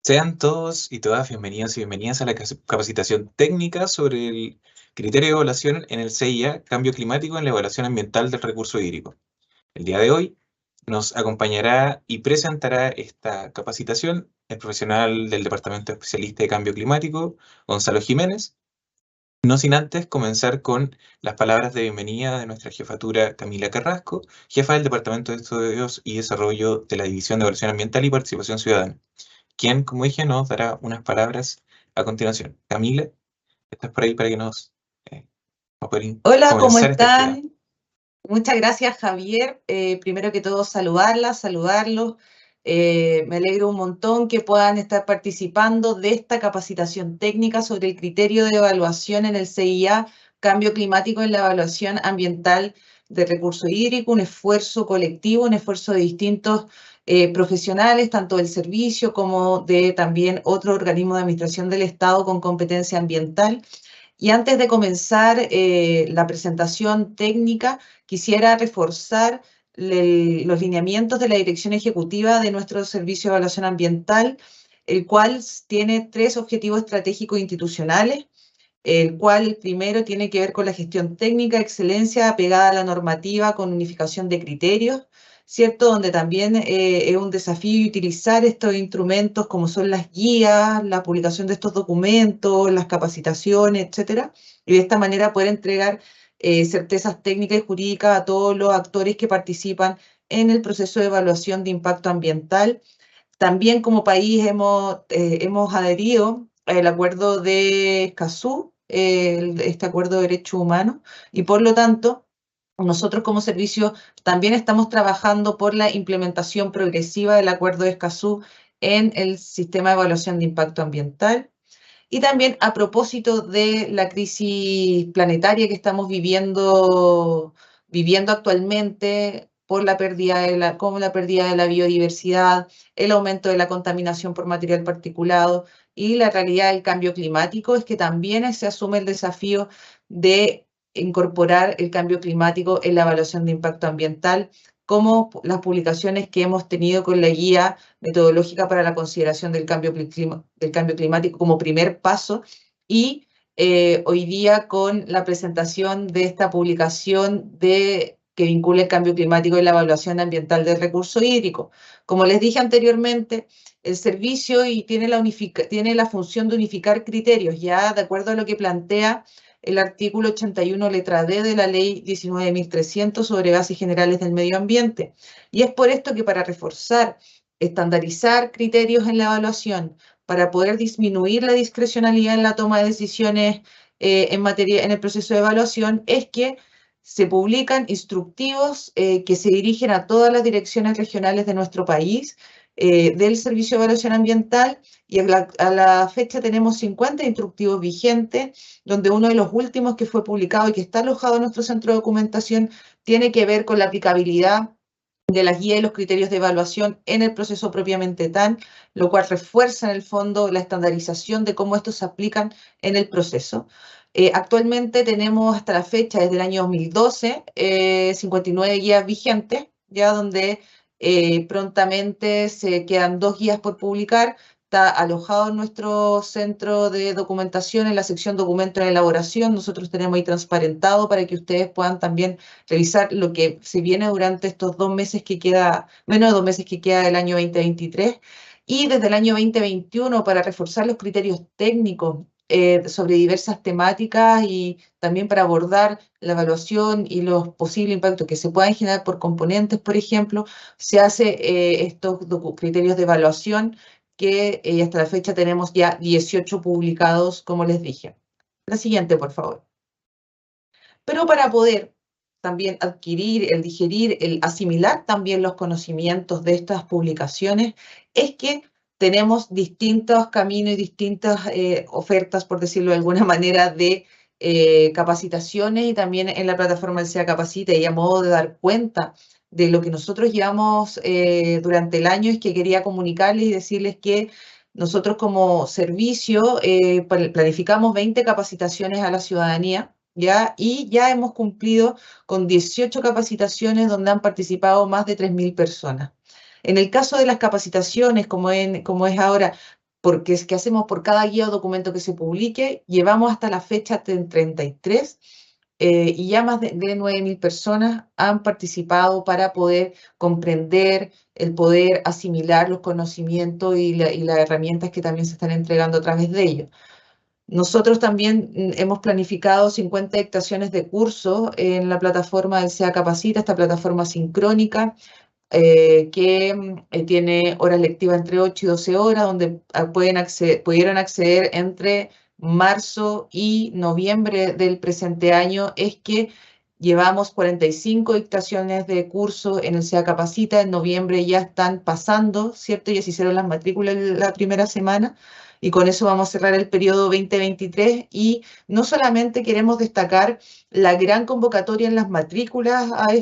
Sean todos y todas bienvenidos y bienvenidas a la capacitación técnica sobre el criterio de evaluación en el CIA, cambio climático en la evaluación ambiental del recurso hídrico. El día de hoy nos acompañará y presentará esta capacitación el profesional del Departamento Especialista de Cambio Climático, Gonzalo Jiménez, no sin antes comenzar con las palabras de bienvenida de nuestra jefatura Camila Carrasco, jefa del Departamento de Estudios y Desarrollo de la División de Evaluación Ambiental y Participación Ciudadana, quien, como dije, nos dará unas palabras a continuación. Camila, estás por ahí para que para poder Hola, ¿cómo comenzar esta actividad. están? Muchas gracias, Javier. Primero que todo, saludarlos. Me alegro un montón que puedan estar participando de esta capacitación técnica sobre el criterio de evaluación en el CIA, cambio climático en la evaluación ambiental de recurso hídrico, un esfuerzo colectivo, un esfuerzo de distintos profesionales, tanto del servicio como de también otro organismo de administración del Estado con competencia ambiental. Y antes de comenzar la presentación técnica, quisiera reforzar los lineamientos de la Dirección Ejecutiva de nuestro Servicio de Evaluación Ambiental, el cual tiene tres objetivos estratégicos institucionales, el cual el primero tiene que ver con la gestión técnica, excelencia apegada a la normativa con unificación de criterios, ¿cierto? Donde también es un desafío utilizar estos instrumentos como son las guías, la publicación de estos documentos, las capacitaciones, etcétera, y de esta manera poder entregar certezas técnicas y jurídicas a todos los actores que participan en el proceso de evaluación de impacto ambiental. También como país hemos adherido al acuerdo de Escazú, este acuerdo de derechos humanos, y por lo tanto, nosotros como servicio también estamos trabajando por la implementación progresiva del acuerdo de Escazú en el sistema de evaluación de impacto ambiental. Y también a propósito de la crisis planetaria que estamos viviendo actualmente por la pérdida como la pérdida de la biodiversidad, el aumento de la contaminación por material particulado y la realidad del cambio climático, es que también se asume el desafío de incorporar el cambio climático en la evaluación de impacto ambiental, como las publicaciones que hemos tenido con la guía metodológica para la consideración del cambio climático como primer paso, y hoy día con la presentación de esta publicación que vincula el cambio climático y la evaluación ambiental del recurso hídrico. Como les dije anteriormente, el servicio tiene la función de unificar criterios, ya de acuerdo a lo que plantea el artículo 81, letra D de la ley 19.300 sobre bases generales del medio ambiente. Y es por esto que para reforzar, estandarizar criterios en la evaluación, para poder disminuir la discrecionalidad en la toma de decisiones en el proceso de evaluación, es que se publican instructivos que se dirigen a todas las direcciones regionales de nuestro país del Servicio de Evaluación Ambiental, y a la fecha tenemos 50 instructivos vigentes, donde uno de los últimos que fue publicado y que está alojado en nuestro centro de documentación tiene que ver con la aplicabilidad de la guía y los criterios de evaluación en el proceso propiamente tal, lo cual refuerza en el fondo la estandarización de cómo estos se aplican en el proceso. Actualmente tenemos hasta la fecha, desde el año 2012, 59 guías vigentes, ya donde prontamente se quedan 2 guías por publicar. Está alojado en nuestro centro de documentación, en la sección documentos en elaboración. Nosotros tenemos ahí transparentado para que ustedes puedan también revisar lo que se viene durante estos 2 meses que queda, menos de 2 meses que queda del año 2023. Y desde el año 2021, para reforzar los criterios técnicos sobre diversas temáticas y también para abordar la evaluación y los posibles impactos que se puedan generar por componentes, por ejemplo, se hace estos criterios de evaluación que hasta la fecha tenemos ya 18 publicados, como les dije. La siguiente, por favor. Pero para poder también adquirir, el digerir, el asimilar también los conocimientos de estas publicaciones, es que tenemos distintos caminos y distintas ofertas, por decirlo de alguna manera, de capacitaciones, y también en la plataforma del SEA Capacita, y a modo de dar cuenta de lo que nosotros llevamos durante el año, es que quería comunicarles y decirles que nosotros como servicio planificamos 20 capacitaciones a la ciudadanía, ¿ya? Y ya hemos cumplido con 18 capacitaciones donde han participado más de 3.000 personas. En el caso de las capacitaciones, como es ahora, porque es que hacemos por cada guía o documento que se publique, llevamos hasta la fecha 33 y ya más de 9.000 personas han participado para poder comprender, el poder asimilar los conocimientos y las herramientas que también se están entregando a través de ellos. Nosotros también hemos planificado 50 dictaciones de cursos en la plataforma del SEA Capacita, esta plataforma sincrónica, que tiene horas lectivas entre 8 y 12 horas, donde pudieron acceder entre marzo y noviembre del presente año. Es que llevamos 45 dictaciones de curso en el SEA Capacita, en noviembre ya están pasando, ¿cierto? Ya se hicieron las matrículas la primera semana. Y con eso vamos a cerrar el periodo 2023 y no solamente queremos destacar la gran convocatoria en las matrículas a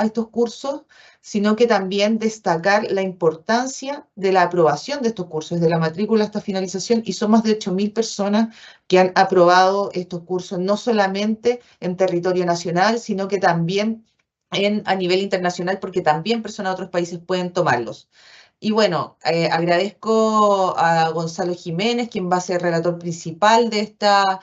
estos cursos, sino que también destacar la importancia de la aprobación de estos cursos, desde la matrícula hasta finalización, y son más de 8.000 personas que han aprobado estos cursos, no solamente en territorio nacional, sino que también a nivel internacional, porque también personas de otros países pueden tomarlos. Y bueno, agradezco a Gonzalo Jiménez, quien va a ser relator principal de esta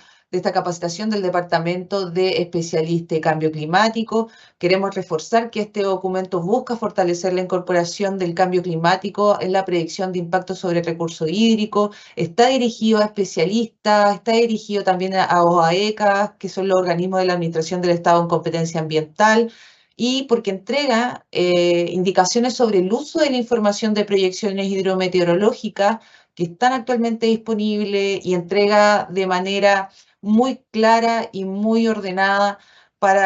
capacitación del Departamento de Especialista de Cambio Climático. Queremos reforzar que este documento busca fortalecer la incorporación del cambio climático en la predicción de impacto sobre el recurso hídrico. Está dirigido a especialistas, está dirigido también a OAECA, que son los organismos de la Administración del Estado en competencia ambiental, y porque entrega indicaciones sobre el uso de la información de proyecciones hidrometeorológicas que están actualmente disponibles y entrega de manera muy clara y muy ordenada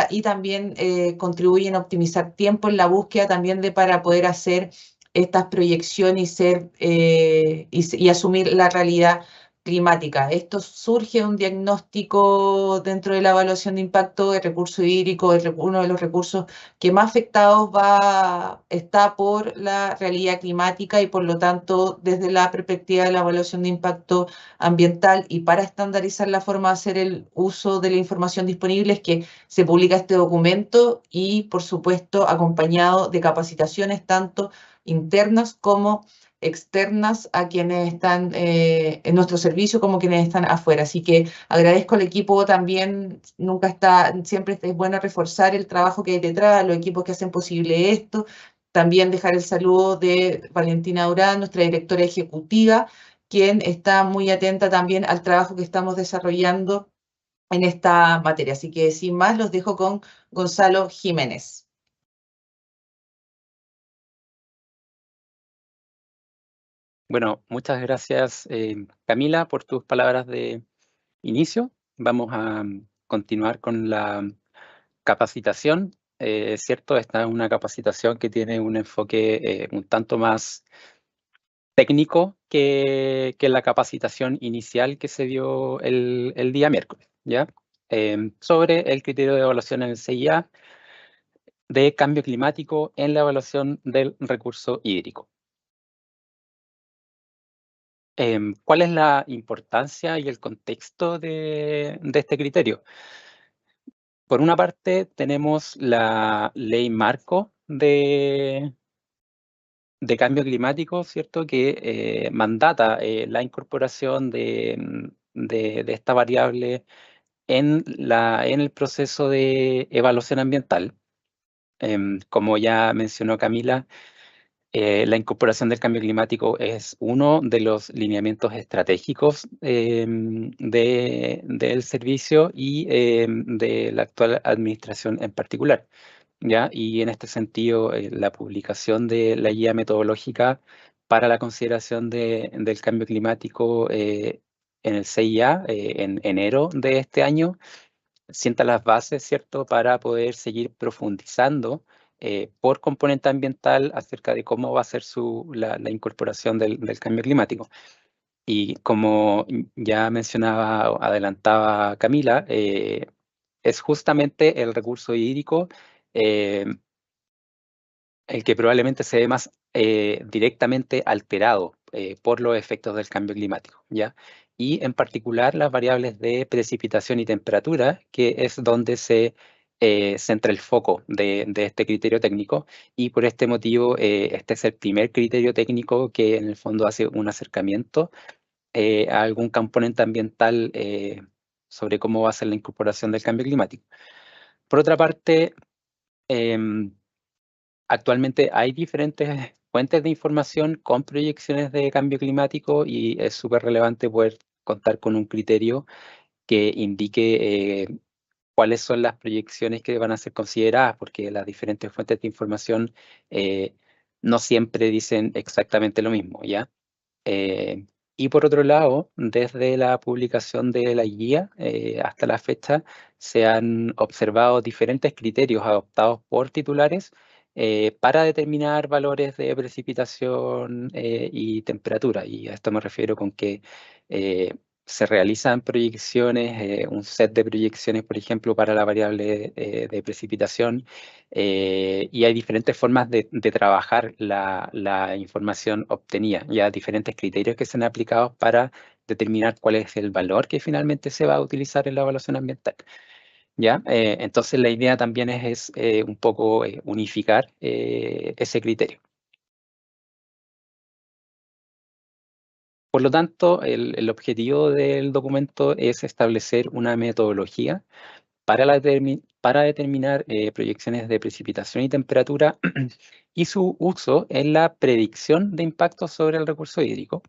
y también contribuyen a optimizar tiempo en la búsqueda también para poder hacer estas proyecciones y asumir la realidad climática. Esto surge un diagnóstico dentro de la evaluación de impacto del recurso hídrico, uno de los recursos que más afectados está por la realidad climática, y por lo tanto desde la perspectiva de la evaluación de impacto ambiental y para estandarizar la forma de hacer el uso de la información disponible es que se publica este documento, y por supuesto acompañado de capacitaciones tanto internas como externas a quienes están en nuestro servicio como quienes están afuera. Así que agradezco al equipo también, siempre es bueno reforzar el trabajo que hay detrás, los equipos que hacen posible esto. También dejar el saludo de Valentina Durán, nuestra directora ejecutiva, quien está muy atenta también al trabajo que estamos desarrollando en esta materia. Así que sin más, los dejo con Gonzalo Jiménez. Bueno, muchas gracias, Camila, por tus palabras de inicio. Vamos a continuar con la capacitación. Es cierto, esta es una capacitación que tiene un enfoque un tanto más técnico que la capacitación inicial que se dio el día miércoles, ¿ya? Sobre el criterio de evaluación en el CIA de cambio climático en la evaluación del recurso hídrico. ¿Cuál es la importancia y el contexto de este criterio? Por una parte, tenemos la ley marco de cambio climático, ¿cierto? Que mandata la incorporación de esta variable en el proceso de evaluación ambiental. Como ya mencionó Camila, la incorporación del cambio climático es uno de los lineamientos estratégicos del servicio y de la actual administración en particular, ¿ya? Y en este sentido, la publicación de la guía metodológica para la consideración del cambio climático en el CIA en enero de este año sienta las bases, ¿cierto?, para poder seguir profundizando por componente ambiental acerca de cómo va a ser la incorporación del cambio climático. Y como ya mencionaba o adelantaba Camila, es justamente el recurso hídrico el que probablemente se ve más directamente alterado por los efectos del cambio climático, ¿ya? Y en particular las variables de precipitación y temperatura, que es donde se centra el foco de este criterio técnico, y por este motivo este es el primer criterio técnico que en el fondo hace un acercamiento a algún componente ambiental sobre cómo va a ser la incorporación del cambio climático. Por otra parte, actualmente hay diferentes fuentes de información con proyecciones de cambio climático, y es súper relevante poder contar con un criterio que indique cuáles son las proyecciones que van a ser consideradas, porque las diferentes fuentes de información no siempre dicen exactamente lo mismo, ¿ya? Y por otro lado, desde la publicación de la guía hasta la fecha, se han observado diferentes criterios adoptados por titulares para determinar valores de precipitación y temperatura. Y a esto me refiero con que se realizan proyecciones, un set de proyecciones, por ejemplo, para la variable de precipitación, y hay diferentes formas de trabajar la información obtenida, ya diferentes criterios que se han aplicado para determinar cuál es el valor que finalmente se va a utilizar en la evaluación ambiental. ¿Ya? Entonces la idea también es un poco unificar ese criterio. Por lo tanto, el objetivo del documento es establecer una metodología para determinar proyecciones de precipitación y temperatura y su uso en la predicción de impactos sobre el recurso hídrico.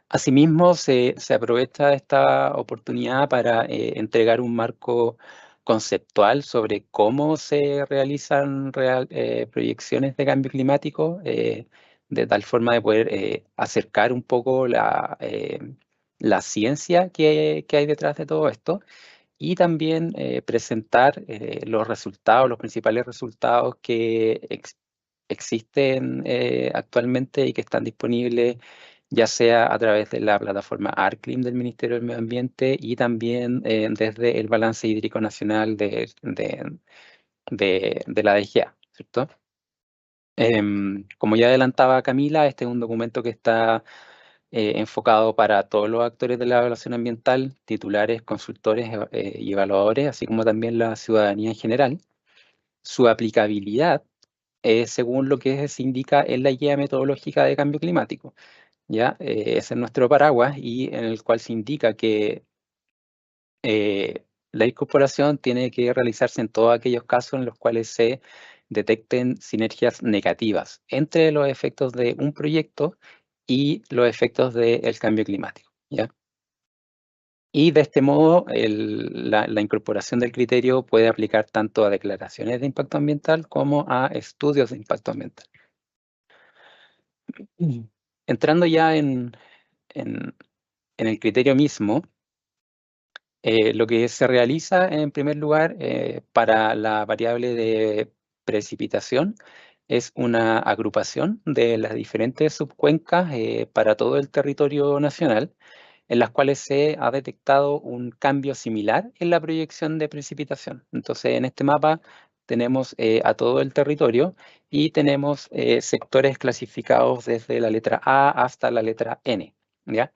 Asimismo, se aprovecha esta oportunidad para entregar un marco conceptual sobre cómo se realizan proyecciones de cambio climático, de tal forma de poder acercar un poco la ciencia que hay detrás de todo esto, y también presentar los resultados, los principales resultados que existen actualmente y que están disponibles, ya sea a través de la plataforma ARCLIM del Ministerio del Medio Ambiente, y también desde el Balance Hídrico Nacional de la DGA, ¿cierto? Como ya adelantaba Camila, este es un documento que está enfocado para todos los actores de la evaluación ambiental, titulares, consultores y evaluadores, así como también la ciudadanía en general. Su aplicabilidad es según lo que se indica en la guía metodológica de cambio climático, ¿ya? Ese es nuestro paraguas, y en el cual se indica que la incorporación tiene que realizarse en todos aquellos casos en los cuales se detecten sinergias negativas entre los efectos de un proyecto y los efectos del cambio climático, ¿ya? Y de este modo, la incorporación del criterio puede aplicar tanto a declaraciones de impacto ambiental como a estudios de impacto ambiental. Entrando ya en el criterio mismo, lo que se realiza en primer lugar para la variable de precipitación es una agrupación de las diferentes subcuencas para todo el territorio nacional, en las cuales se ha detectado un cambio similar en la proyección de precipitación. Entonces, en este mapa tenemos a todo el territorio, y tenemos sectores clasificados desde la letra A hasta la letra N, ¿ya?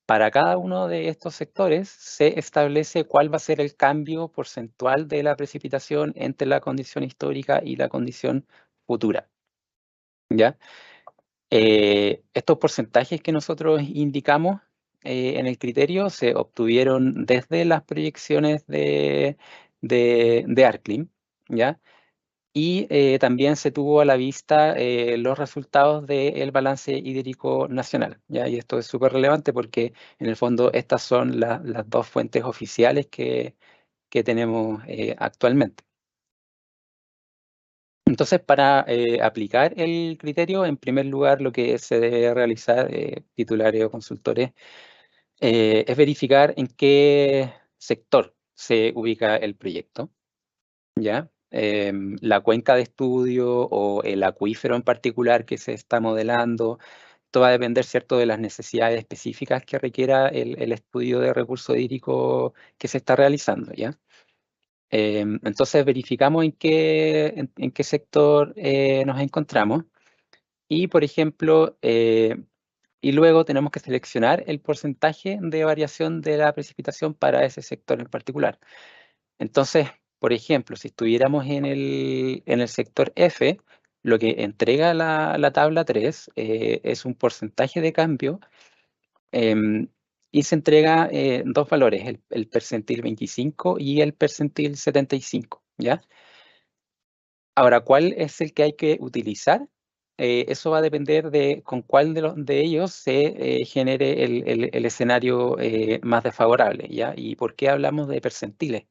Para cada uno de estos sectores se establece cuál va a ser el cambio porcentual de la precipitación entre la condición histórica y la condición futura, ¿ya? Estos porcentajes que nosotros indicamos en el criterio se obtuvieron desde las proyecciones de ARCLIM, ¿ya? Y también se tuvo a la vista los resultados del balance hídrico nacional, ¿ya? Y esto es súper relevante porque en el fondo estas son las dos fuentes oficiales que tenemos actualmente. Entonces, para aplicar el criterio, en primer lugar, lo que se debe realizar, titulares o consultores, es verificar en qué sector se ubica el proyecto, ¿ya? La cuenca de estudio o el acuífero en particular que se está modelando, esto va a depender, ¿cierto?, de las necesidades específicas que requiera el estudio de recurso hídrico que se está realizando, ¿ya? Entonces verificamos en qué sector nos encontramos, y por ejemplo, y luego tenemos que seleccionar el porcentaje de variación de la precipitación para ese sector en particular. Entonces, Por ejemplo, si estuviéramos en el sector F, lo que entrega la tabla 3 es un porcentaje de cambio y se entrega dos valores, el percentil 25 y el percentil 75, ¿ya? Ahora, ¿cuál es el que hay que utilizar? Eso va a depender de con cuál de ellos se genere el escenario más desfavorable, ¿ya? ¿Y por qué hablamos de percentiles?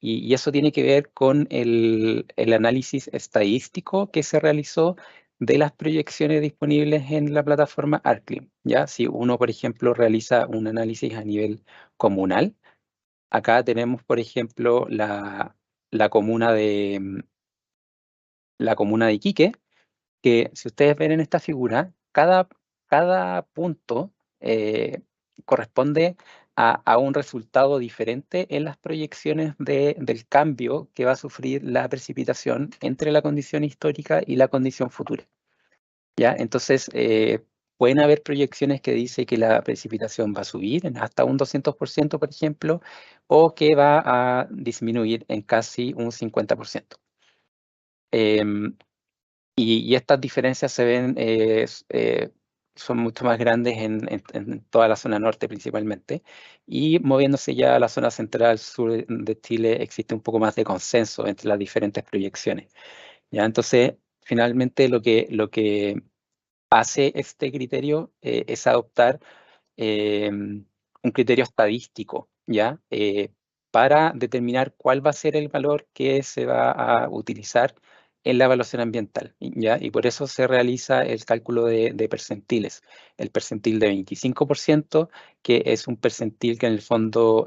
Y eso tiene que ver con el análisis estadístico que se realizó de las proyecciones disponibles en la plataforma ArcClim, ¿ya? Si uno, por ejemplo, realiza un análisis a nivel comunal, acá tenemos, por ejemplo, la comuna de Iquique, que si ustedes ven en esta figura, cada punto corresponde a un resultado diferente en las proyecciones del cambio que va a sufrir la precipitación entre la condición histórica y la condición futura. ¿Ya? Entonces, pueden haber proyecciones que dicen que la precipitación va a subir en hasta un 200%, por ejemplo, o que va a disminuir en casi un 50%. Y estas diferencias se ven, son mucho más grandes en toda la zona norte principalmente, y moviéndose ya a la zona central, sur de Chile, existe un poco más de consenso entre las diferentes proyecciones. ¿Ya? Entonces, finalmente lo que hace este criterio es adoptar un criterio estadístico, ¿ya? Para determinar cuál va a ser el valor que se va a utilizar en la evaluación ambiental, ¿ya? Y por eso se realiza el cálculo de percentiles. El percentil de 25%, que es un percentil que en el fondo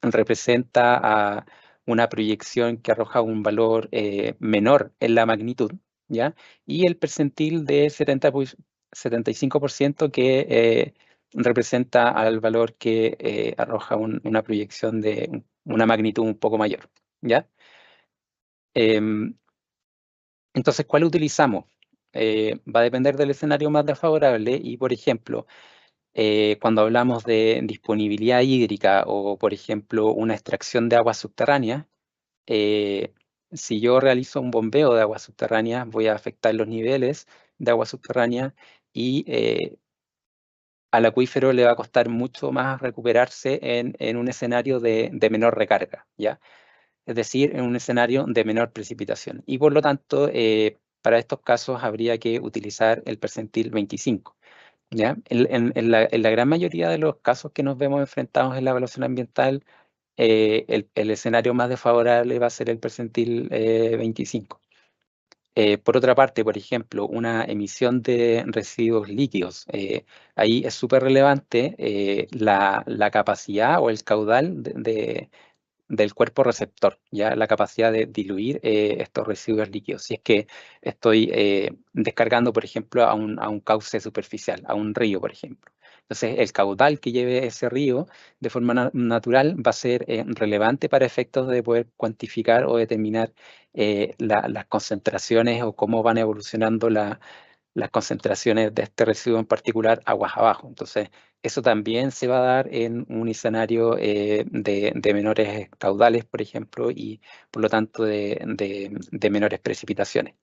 representa a una proyección que arroja un valor menor en la magnitud, ¿ya? Y el percentil de 75% que representa al valor que arroja una proyección de una magnitud un poco mayor, ¿ya? Entonces, ¿cuál utilizamos? Va a depender del escenario más desfavorable y, por ejemplo, cuando hablamos de disponibilidad hídrica o, por ejemplo, una extracción de aguas subterráneas, si yo realizo un bombeo de aguas subterráneas, voy a afectar los niveles de agua subterránea y al acuífero le va a costar mucho más recuperarse en un escenario de menor recarga, ¿ya? Es decir, en un escenario de menor precipitación. Y por lo tanto, para estos casos habría que utilizar el percentil 25, ¿ya? En la gran mayoría de los casos que nos vemos enfrentados en la evaluación ambiental, el escenario más desfavorable va a ser el percentil 25. Por otra parte, por ejemplo, una emisión de residuos líquidos. Ahí es súper relevante la capacidad o el caudal del cuerpo receptor, ya la capacidad de diluir estos residuos líquidos. Si es que estoy descargando, por ejemplo, a un cauce superficial, a un río, por ejemplo. Entonces, el caudal que lleve ese río de forma natural va a ser relevante para efectos de poder cuantificar o determinar las concentraciones o cómo van evolucionando las concentraciones de este residuo en particular aguas abajo. Entonces, eso también se va a dar en un escenario de menores caudales, por ejemplo, y por lo tanto de menores precipitaciones.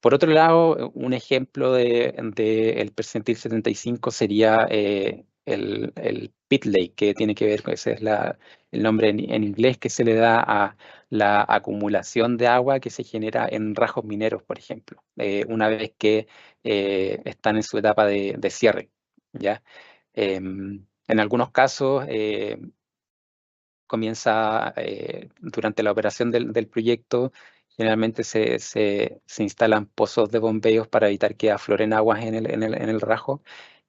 Por otro lado, un ejemplo del percentil 75 sería el pit lake, que tiene que ver con ese es el nombre en inglés que se le da a la acumulación de agua que se genera en rajos mineros, por ejemplo, una vez que están en su etapa de cierre, ¿ya? En algunos casos comienza durante la operación del proyecto. Generalmente se instalan pozos de bombeos para evitar que afloren aguas en el rajo,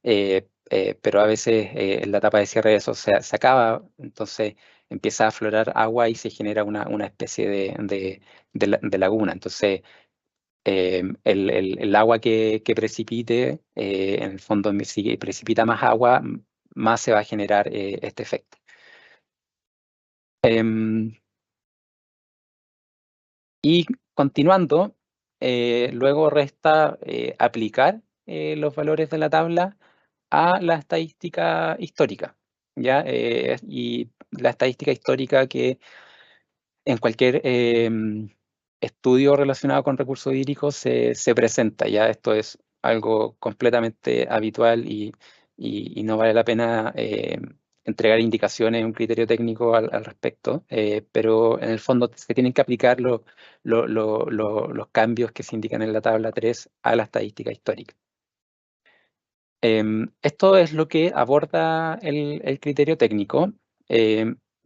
pero a veces en la etapa de cierre eso se acaba, entonces empieza a aflorar agua y se genera una especie de laguna. Entonces, el agua que precipite, en el fondo, si precipita más agua, más se va a generar este efecto. Y continuando, luego resta aplicar los valores de la tabla a la estadística histórica, ¿ya? Y la estadística histórica que en cualquier estudio relacionado con recursos hídricos se presenta. Ya esto es algo completamente habitual y no vale la pena entregar indicaciones, un criterio técnico al respecto, pero en el fondo se tienen que aplicar los cambios que se indican en la tabla 3 a la estadística histórica. Esto es lo que aborda el criterio técnico.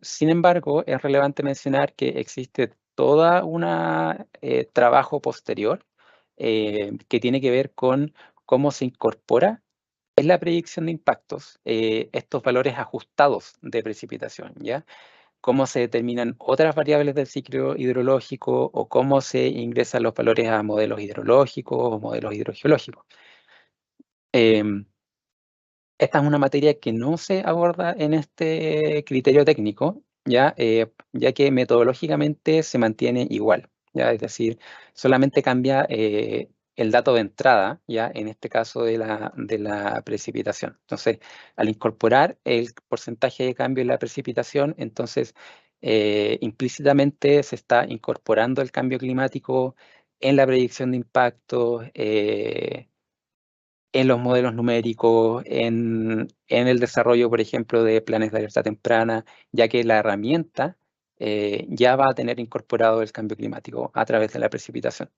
Sin embargo, es relevante mencionar que existe toda una trabajo posterior que tiene que ver con cómo se incorpora en la predicción de impactos estos valores ajustados de precipitación, ¿ya? Cómo se determinan otras variables del ciclo hidrológico o cómo se ingresan los valores a modelos hidrológicos o modelos hidrogeológicos. Esta es una materia que no se aborda en este criterio técnico, ya que metodológicamente se mantiene igual, ¿ya? Es decir, solamente cambia el dato de entrada, ya en este caso de la precipitación. Entonces, al incorporar el porcentaje de cambio en la precipitación, entonces implícitamente se está incorporando el cambio climático en la predicción de impactos, en los modelos numéricos, en el desarrollo, por ejemplo, de planes de alerta temprana, ya que la herramienta ya va a tener incorporado el cambio climático a través de la precipitación.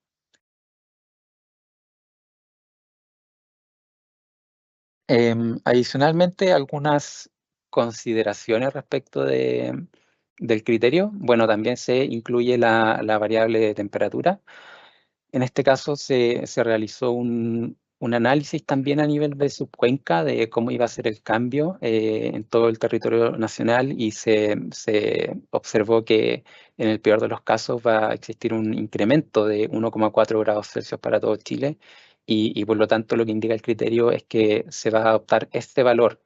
Adicionalmente, algunas consideraciones respecto del criterio. Bueno, también se incluye la variable de temperatura. En este caso se realizó un análisis también a nivel de subcuenca de cómo iba a ser el cambio en todo el territorio nacional y se observó que en el peor de los casos va a existir un incremento de 1,4 grados Celsius para todo Chile y por lo tanto lo que indica el criterio es que se va a adoptar este valor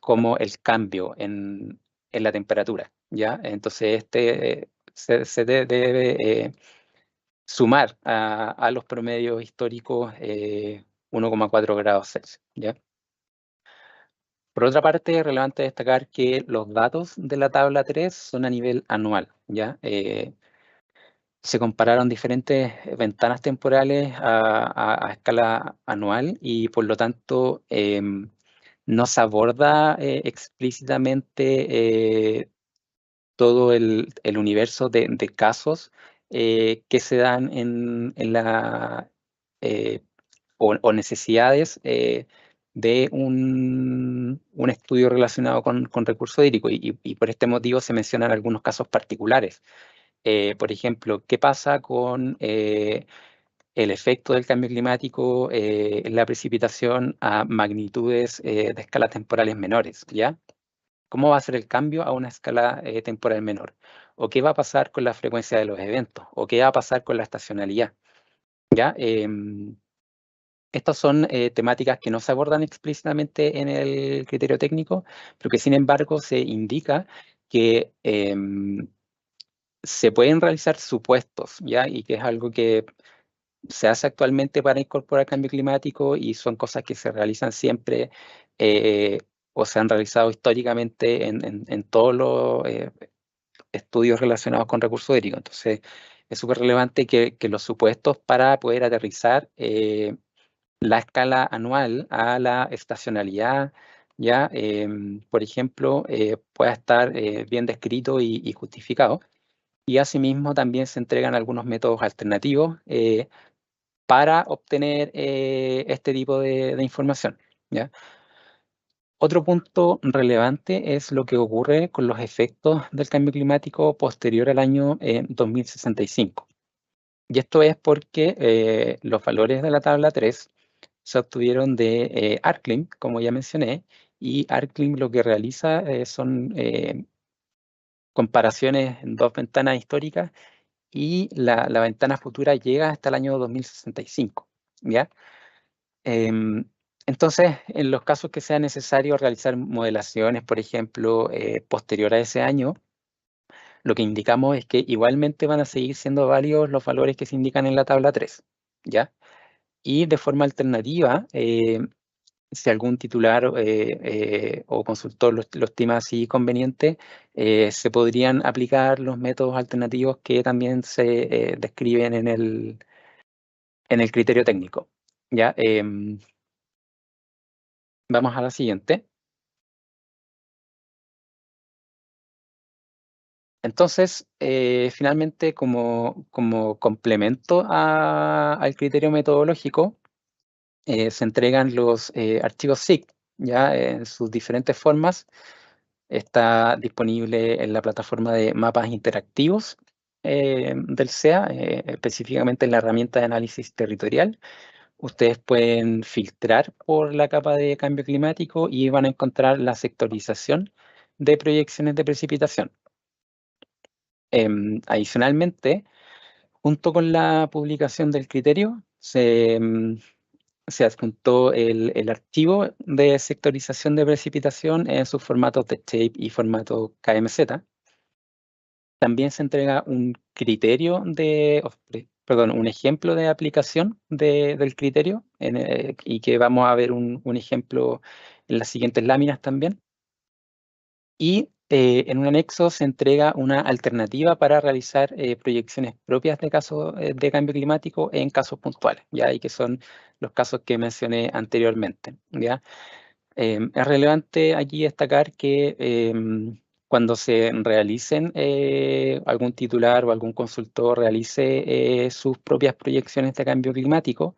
como el cambio en la temperatura, ¿ya? Entonces se debe sumar a los promedios históricos 1,4 grados Celsius, ¿ya? Por otra parte, es relevante destacar que los datos de la tabla 3 son a nivel anual, ¿ya? Se compararon diferentes ventanas temporales a escala anual y por lo tanto no se aborda explícitamente todo el universo de casos que se dan en la o necesidades de un estudio relacionado con recursos hídricos y por este motivo se mencionan algunos casos particulares. Por ejemplo, ¿qué pasa con el efecto del cambio climático en la precipitación a magnitudes de escalas temporales menores, ¿ya? ¿Cómo va a ser el cambio a una escala temporal menor? ¿O qué va a pasar con la frecuencia de los eventos? ¿O qué va a pasar con la estacionalidad? ¿Ya? Estas son temáticas que no se abordan explícitamente en el criterio técnico, pero que sin embargo se indica que se pueden realizar supuestos, ¿ya? Y que es algo que se hace actualmente para incorporar cambio climático y son cosas que se realizan siempre o se han realizado históricamente en todos los estudios relacionados con recursos hídricos. Entonces, es súper relevante que los supuestos para poder aterrizar la escala anual a la estacionalidad, ya, por ejemplo, pueda estar bien descrito y justificado. Y asimismo también se entregan algunos métodos alternativos para obtener este tipo de información, ¿ya? Otro punto relevante es lo que ocurre con los efectos del cambio climático posterior al año 2065. Y esto es porque los valores de la tabla 3 se obtuvieron de ArcClim, como ya mencioné, y ArcClim lo que realiza son comparaciones en dos ventanas históricas y la ventana futura llega hasta el año 2065, ¿ya? Entonces, en los casos que sea necesario realizar modelaciones, por ejemplo, posterior a ese año, lo que indicamos es que igualmente van a seguir siendo válidos los valores que se indican en la tabla 3, ¿ya? Y de forma alternativa, si algún titular o consultor lo estima así conveniente, se podrían aplicar los métodos alternativos que también se describen en el criterio técnico. ¿Ya? Vamos a la siguiente. Entonces, finalmente, como complemento al criterio metodológico, se entregan los archivos SIG, ya en sus diferentes formas. Está disponible en la plataforma de mapas interactivos del SEA, específicamente en la herramienta de análisis territorial. Ustedes pueden filtrar por la capa de cambio climático y van a encontrar la sectorización de proyecciones de precipitación. Adicionalmente, junto con la publicación del criterio, se adjuntó el archivo de sectorización de precipitación en sus formatos de shape y formato KMZ. También se entrega un criterio un ejemplo de aplicación del criterio, y que vamos a ver un ejemplo en las siguientes láminas también. Y en un anexo se entrega una alternativa para realizar proyecciones propias de casos de cambio climático en casos puntuales, ¿ya? Y que son los casos que mencioné anteriormente, ¿ya? Es relevante aquí destacar que cuando se realicen, algún titular o algún consultor realice sus propias proyecciones de cambio climático,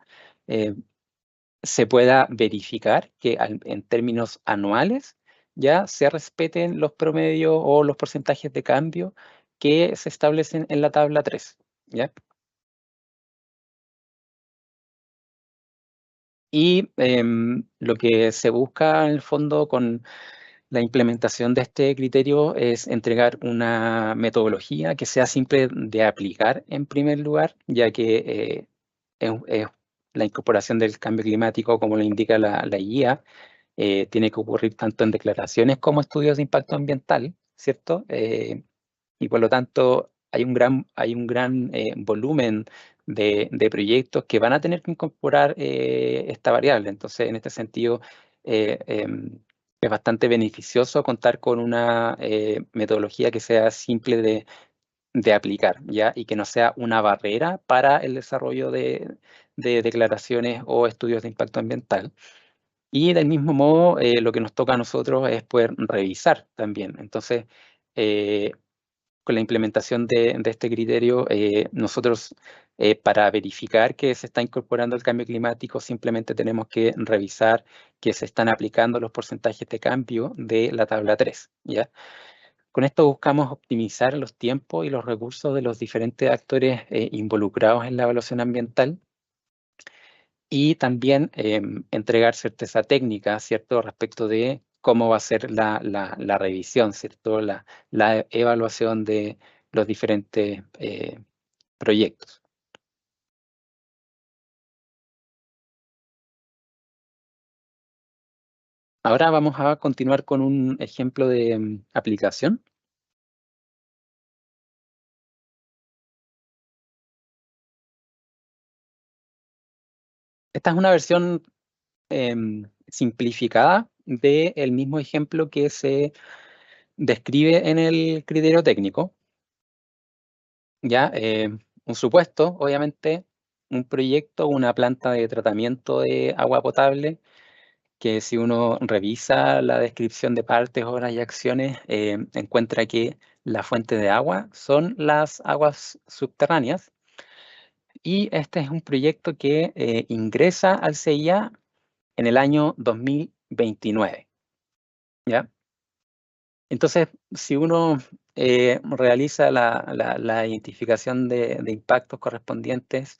se pueda verificar que en términos anuales ya se respeten los promedios o los porcentajes de cambio que se establecen en la tabla 3, ¿ya? Y lo que se busca en el fondo con la implementación de este criterio es entregar una metodología que sea simple de aplicar en primer lugar, ya que es la incorporación del cambio climático, como lo indica la guía, tiene que ocurrir tanto en declaraciones como estudios de impacto ambiental, ¿cierto? Y por lo tanto hay un gran volumen de proyectos que van a tener que incorporar esta variable. Entonces, en este sentido, es bastante beneficioso contar con una metodología que sea simple de aplicar, ¿ya? Y que no sea una barrera para el desarrollo de declaraciones o estudios de impacto ambiental. Y del mismo modo, lo que nos toca a nosotros es poder revisar también. Entonces, con la implementación de este criterio, nosotros, para verificar que se está incorporando el cambio climático, simplemente tenemos que revisar que se están aplicando los porcentajes de cambio de la tabla 3, ¿ya? Con esto buscamos optimizar los tiempos y los recursos de los diferentes actores involucrados en la evaluación ambiental, y también entregar certeza técnica, ¿cierto?, respecto de cómo va a ser la revisión, ¿cierto?, la evaluación de los diferentes proyectos. Ahora vamos a continuar con un ejemplo de aplicación. Esta es una versión simplificada del mismo ejemplo que se describe en el criterio técnico. Ya, un supuesto, obviamente, un proyecto, una planta de tratamiento de agua potable, que si uno revisa la descripción de partes, obras y acciones, encuentra que la fuente de agua son las aguas subterráneas. Y este es un proyecto que ingresa al CIA en el año 2029, ¿ya? Entonces, si uno realiza la identificación de impactos correspondientes,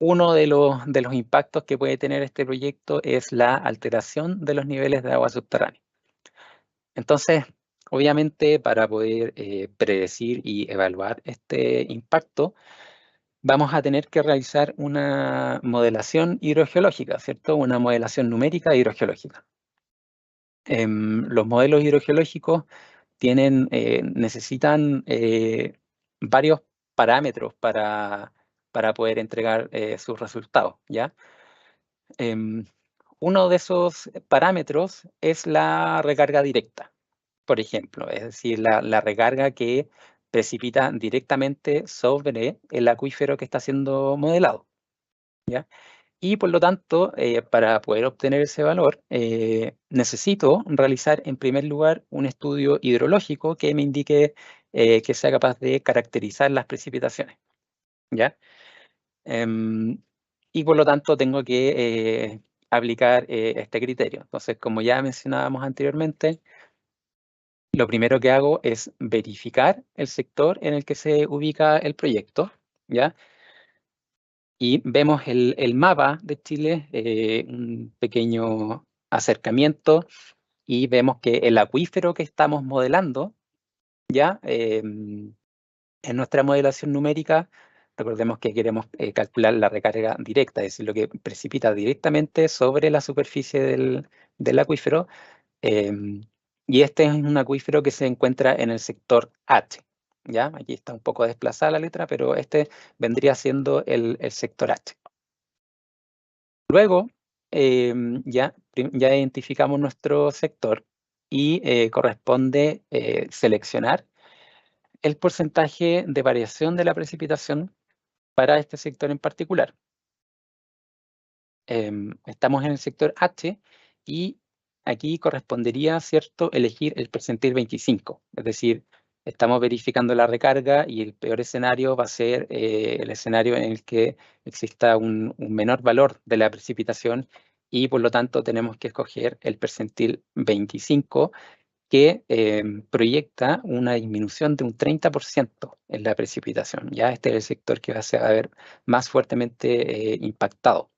uno de los impactos que puede tener este proyecto es la alteración de los niveles de agua subterránea. Entonces, obviamente, para poder predecir y evaluar este impacto, vamos a tener que realizar una modelación hidrogeológica, ¿cierto? Una modelación numérica hidrogeológica. Los modelos hidrogeológicos necesitan varios parámetros para poder entregar sus resultados, ¿ya? Uno de esos parámetros es la recarga directa, por ejemplo, es decir, la recarga que precipita directamente sobre el acuífero que está siendo modelado, ¿ya? Y por lo tanto, para poder obtener ese valor, necesito realizar en primer lugar un estudio hidrológico que me indique que sea capaz de caracterizar las precipitaciones, ¿ya? Y por lo tanto tengo que aplicar este criterio. Entonces, como ya mencionábamos anteriormente, lo primero que hago es verificar el sector en el que se ubica el proyecto, ¿ya? Y vemos el mapa de Chile, un pequeño acercamiento, y vemos que el acuífero que estamos modelando, ¿ya? En nuestra modelación numérica, recordemos que queremos calcular la recarga directa, es decir, lo que precipita directamente sobre la superficie del acuífero. Y este es un acuífero que se encuentra en el sector H. ¿Ya? Aquí está un poco desplazada la letra, pero este vendría siendo el sector H. Luego, ya identificamos nuestro sector y corresponde seleccionar el porcentaje de variación de la precipitación para este sector en particular. Estamos en el sector H y aquí correspondería, ¿cierto?, elegir el percentil 25. Es decir, estamos verificando la recarga y el peor escenario va a ser el escenario en el que exista un menor valor de la precipitación y por lo tanto tenemos que escoger el percentil 25 que proyecta una disminución de un 30% en la precipitación. Ya este es el sector que va a ver más fuertemente impactado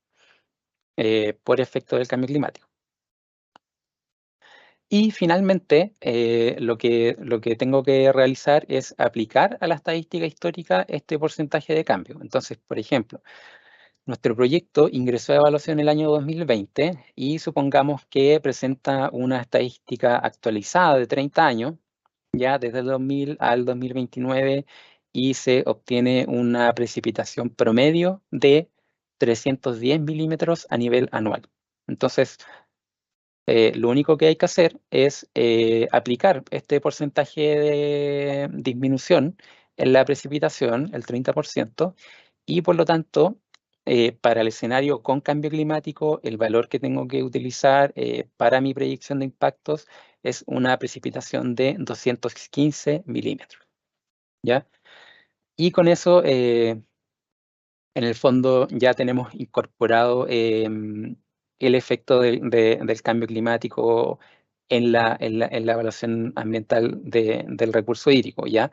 por efecto del cambio climático. Y finalmente, lo que tengo que realizar es aplicar a la estadística histórica este porcentaje de cambio. Entonces, por ejemplo, nuestro proyecto ingresó a evaluación el año 2020 y supongamos que presenta una estadística actualizada de 30 años, ya desde el 2000 al 2029, y se obtiene una precipitación promedio de 310 milímetros a nivel anual. Entonces, lo único que hay que hacer es aplicar este porcentaje de disminución en la precipitación, el 30%, y por lo tanto, para el escenario con cambio climático, el valor que tengo que utilizar para mi predicción de impactos es una precipitación de 215 milímetros, ¿ya? Y con eso, en el fondo, ya tenemos incorporado el efecto del cambio climático en la evaluación ambiental del recurso hídrico, ¿ya?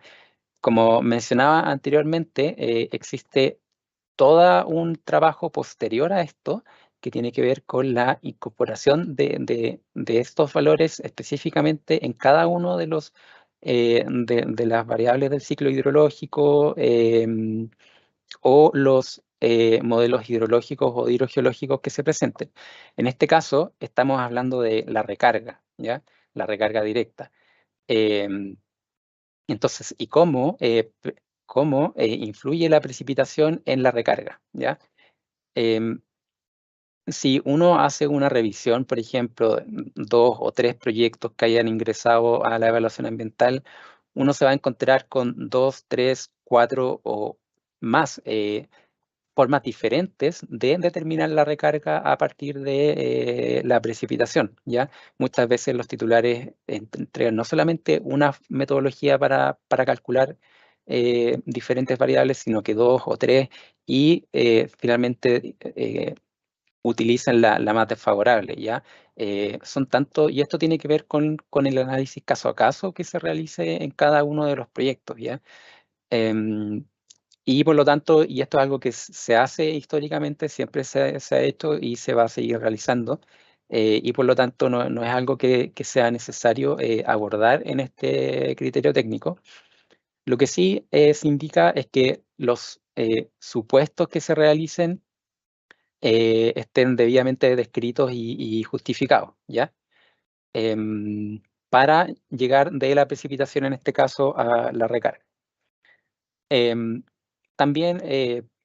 Como mencionaba anteriormente, existe todo un trabajo posterior a esto que tiene que ver con la incorporación de estos valores específicamente en cada uno de de las variables del ciclo hidrológico o los modelos hidrológicos o hidrogeológicos que se presenten. En este caso, estamos hablando de la recarga, ¿ya? La recarga directa. Entonces, ¿y cómo influye la precipitación en la recarga? ¿Ya? Si uno hace una revisión, por ejemplo, 2 o 3 proyectos que hayan ingresado a la evaluación ambiental, uno se va a encontrar con 2, 3, 4 o más formas diferentes de determinar la recarga a partir de la precipitación, ¿ya? Muchas veces los titulares entregan no solamente una metodología para calcular diferentes variables, sino que 2 o 3 y finalmente utilizan la más desfavorable, ¿ya? Son tanto, y esto tiene que ver con el análisis caso a caso que se realice en cada uno de los proyectos, ¿ya? Y por lo tanto, y esto es algo que se hace históricamente, siempre se ha hecho y se va a seguir realizando, y por lo tanto no es algo que sea necesario abordar en este criterio técnico. Lo que sí se indica es que los supuestos que se realicen estén debidamente descritos y justificados, ¿ya? Para llegar de la precipitación, en este caso, a la recarga. También,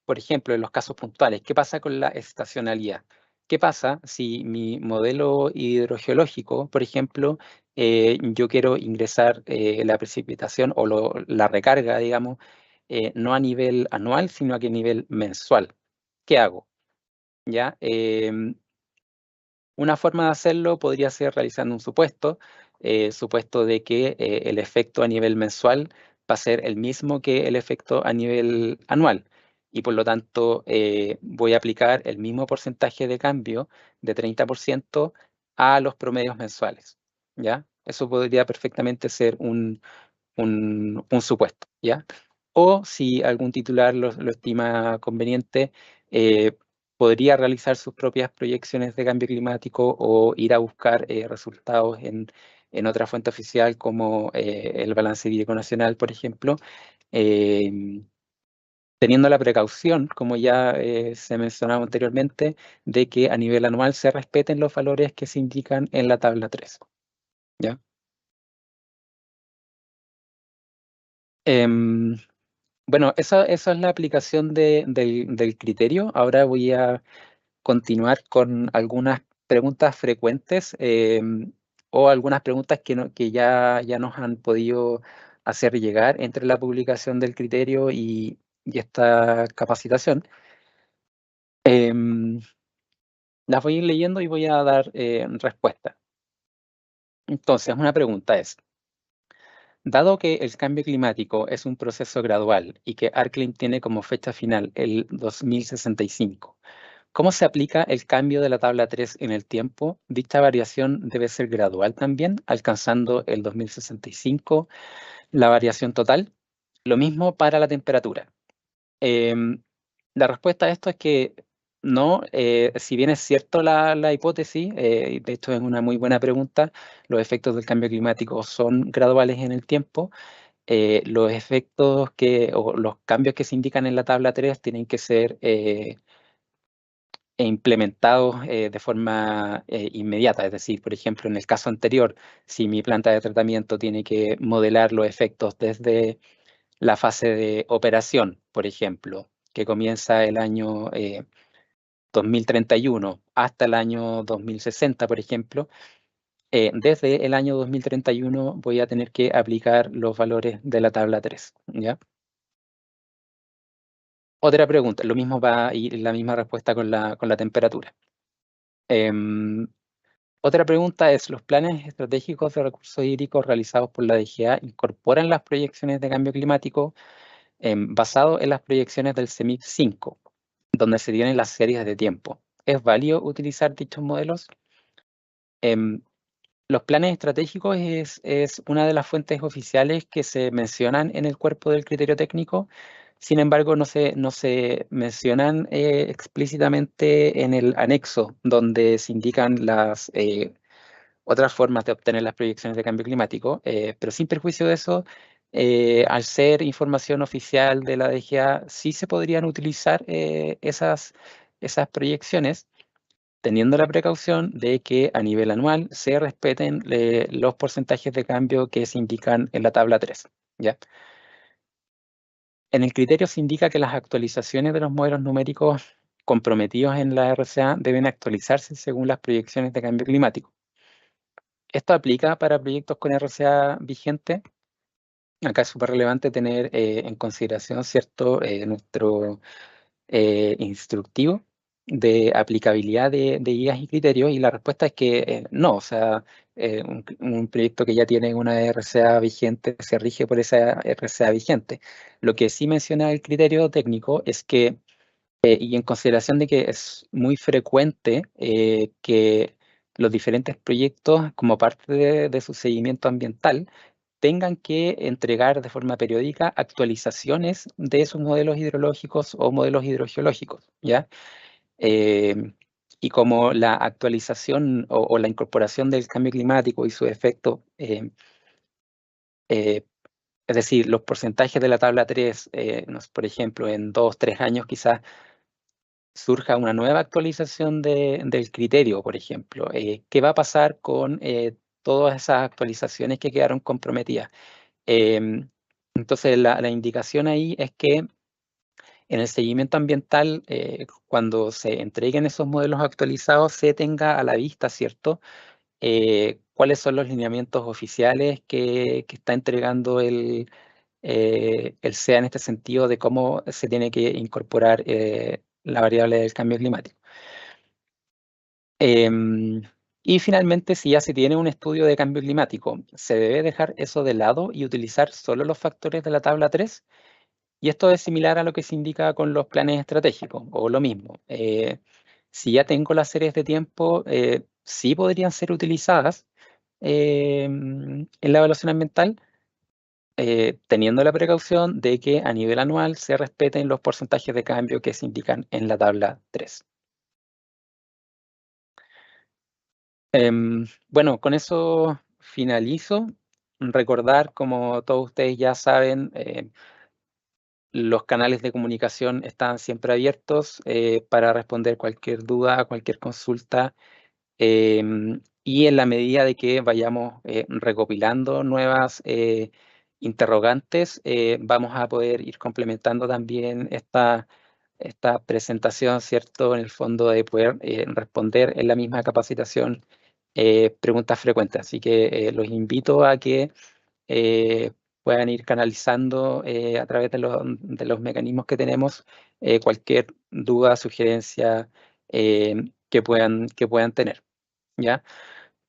por ejemplo, en los casos puntuales, ¿qué pasa con la estacionalidad? ¿qué pasa si mi modelo hidrogeológico, por ejemplo, yo quiero ingresar la precipitación o la recarga, digamos, no a nivel anual, sino a nivel mensual? ¿Qué hago? ¿Ya? Una forma de hacerlo podría ser realizando un supuesto de que el efecto a nivel mensual va a ser el mismo que el efecto a nivel anual. Y por lo tanto, voy a aplicar el mismo porcentaje de cambio de 30% a los promedios mensuales. ¿Ya? Eso podría perfectamente ser un supuesto. ¿Ya? O si algún titular lo estima conveniente, podría realizar sus propias proyecciones de cambio climático o ir a buscar resultados en otra fuente oficial como el balance hídrico nacional, por ejemplo, teniendo la precaución, como ya se mencionaba anteriormente, de que a nivel anual se respeten los valores que se indican en la tabla 3. ¿Ya? Bueno, esa es la aplicación del criterio. Ahora voy a continuar con algunas preguntas frecuentes o algunas preguntas que ya nos han podido hacer llegar entre la publicación del criterio y esta capacitación. Las voy a ir leyendo y voy a dar respuesta. Entonces, una pregunta es: dado que el cambio climático es un proceso gradual y que ARCLIM tiene como fecha final el 2065, ¿cómo se aplica el cambio de la tabla 3 en el tiempo? Dicha variación debe ser gradual también, alcanzando el 2065 la variación total. Lo mismo para la temperatura. La respuesta a esto es que no, si bien es cierto la hipótesis, de hecho es una muy buena pregunta, los efectos del cambio climático son graduales en el tiempo. Los efectos o los cambios que se indican en la tabla 3 tienen que ser implementados de forma inmediata. Es decir, por ejemplo, en el caso anterior, si mi planta de tratamiento tiene que modelar los efectos desde la fase de operación, por ejemplo, que comienza el año 2031 hasta el año 2060, por ejemplo, desde el año 2031 voy a tener que aplicar los valores de la tabla 3, ¿ya? Otra pregunta, lo mismo va a ir la misma respuesta con la temperatura. Otra pregunta es: ¿los planes estratégicos de recursos hídricos realizados por la DGA incorporan las proyecciones de cambio climático basado en las proyecciones del CEMIP 5, donde se tienen las series de tiempo? ¿Es válido utilizar dichos modelos? Los planes estratégicos es una de las fuentes oficiales que se mencionan en el cuerpo del criterio técnico. Sin embargo, no se mencionan explícitamente en el anexo, donde se indican las otras formas de obtener las proyecciones de cambio climático, pero sin perjuicio de eso, al ser información oficial de la DGA, sí se podrían utilizar esas proyecciones, teniendo la precaución de que a nivel anual se respeten los porcentajes de cambio que se indican en la tabla 3. ¿Ya? En el criterio se indica que las actualizaciones de los modelos numéricos comprometidos en la RCA deben actualizarse según las proyecciones de cambio climático. Esto aplica para proyectos con RCA vigente. Acá es súper relevante tener en consideración, ¿cierto?, nuestro instructivo de aplicabilidad de guías y criterios, y la respuesta es que no. O sea, un proyecto que ya tiene una RCA vigente se rige por esa RCA vigente. Lo que sí menciona el criterio técnico es que, y en consideración de que es muy frecuente que los diferentes proyectos, como parte de su seguimiento ambiental, tengan que entregar de forma periódica actualizaciones de sus modelos hidrológicos o modelos hidrogeológicos, ¿ya? Y como la actualización o la incorporación del cambio climático y su efecto, es decir, los porcentajes de la tabla 3, por ejemplo, en 2, 3 años quizás surja una nueva actualización del criterio, por ejemplo. ¿Qué va a pasar con todas esas actualizaciones que quedaron comprometidas? Entonces, la indicación ahí es que en el seguimiento ambiental, cuando se entreguen esos modelos actualizados, se tenga a la vista, ¿cierto? Cuáles son los lineamientos oficiales que está entregando el SEA en este sentido de cómo se tiene que incorporar la variable del cambio climático. Y finalmente, si ya se tiene un estudio de cambio climático, se debe dejar eso de lado y utilizar solo los factores de la tabla 3. Y esto es similar a lo que se indica con los planes estratégicos, o lo mismo. Si ya tengo las series de tiempo, sí podrían ser utilizadas en la evaluación ambiental, teniendo la precaución de que a nivel anual se respeten los porcentajes de cambio que se indican en la tabla 3. Bueno, con eso finalizo. Recordar, como todos ustedes ya saben, los canales de comunicación están siempre abiertos para responder cualquier duda, cualquier consulta. Y en la medida de que vayamos recopilando nuevas interrogantes, vamos a poder ir complementando también esta presentación, ¿cierto? En el fondo de poder responder en la misma capacitación preguntas frecuentes. Así que los invito a que puedan ir canalizando a través de los mecanismos que tenemos cualquier duda, sugerencia que puedan tener. ¿Ya?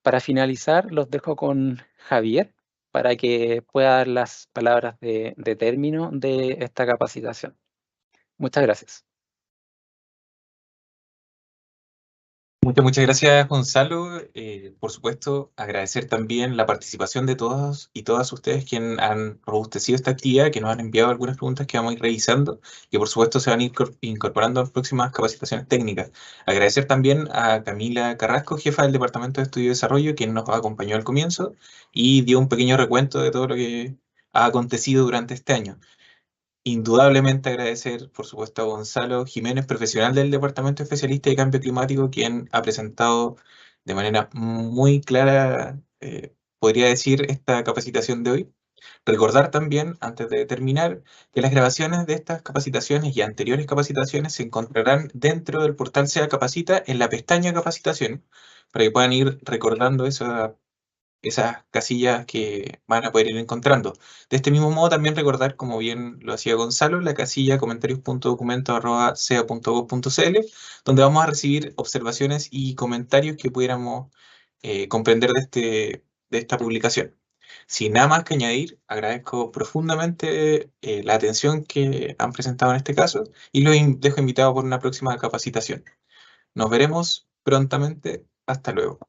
Para finalizar, los dejo con Javier para que pueda dar las palabras de término de esta capacitación. Muchas gracias. Muchas gracias, Gonzalo. Por supuesto, agradecer también la participación de todos y todas ustedes quienes han robustecido esta actividad, que nos han enviado algunas preguntas que vamos a ir revisando, que por supuesto se van a ir incorporando en próximas capacitaciones técnicas. Agradecer también a Camila Carrasco, jefa del Departamento de Estudio y Desarrollo, quien nos acompañó al comienzo y dio un pequeño recuento de todo lo que ha acontecido durante este año. Indudablemente agradecer, por supuesto, a Gonzalo Jiménez, profesional del Departamento Especialista de Cambio Climático, quien ha presentado de manera muy clara, podría decir, esta capacitación de hoy. Recordar también, antes de terminar, que las grabaciones de estas capacitaciones y anteriores capacitaciones se encontrarán dentro del portal SEA Capacita en la pestaña Capacitación, para que puedan ir recordando esas casillas que van a poder ir encontrando. De este mismo modo, también recordar, como bien lo hacía Gonzalo, la casilla comentarios.documento@sea.gov.cl, donde vamos a recibir observaciones y comentarios que pudiéramos comprender de esta publicación. Sin nada más que añadir, agradezco profundamente la atención que han presentado en este caso y los dejo invitados por una próxima capacitación. Nos veremos prontamente. Hasta luego.